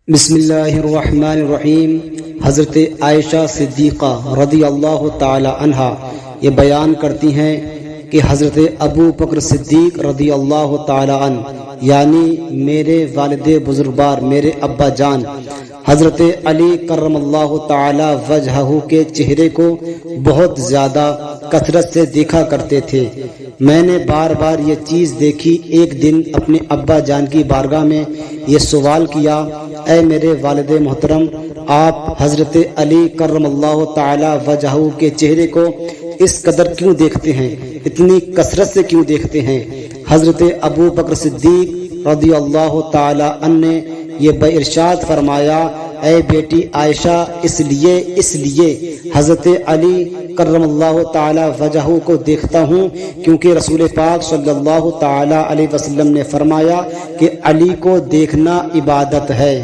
بسم اللہ الرحمن الرحیم۔ حضرت عائشہ صدیقہ رضی اللہ تعالی عنہا یہ بیان کرتی ہیں کہ حضرت ابو بکر صدیق رضی اللہ تعالی عنہ یعنی میرے والد بزرگوار میرے ابا جان حضرت علی کرم اللہ تعالی وجہہ کے چہرے کو بہت زیادہ کثرت سے دیکھا کرتے تھے۔ میں نے بار بار یہ چیز دیکھی۔ ایک دن اپنے ابا جان کی بارگاہ میں یہ سوال کیا، اے میرے والد محترم، آپ حضرت علی کرم اللہ تعالی وجہہ کے چہرے کو اس قدر کیوں دیکھتے ہیں، اتنی کثرت سے کیوں دیکھتے ہیں؟ حضرت ابو بکر صدیق رضی اللہ تعالی عنہ نے یہ ارشاد فرمایا، اے بیٹی عائشہ، اس لیے حضرت علی کرم اللہ تعالی وجہہ کو دیکھتا ہوں کیونکہ رسول پاک صلی اللہ تعالی علیہ وسلم نے فرمایا کہ علی کو دیکھنا عبادت ہے۔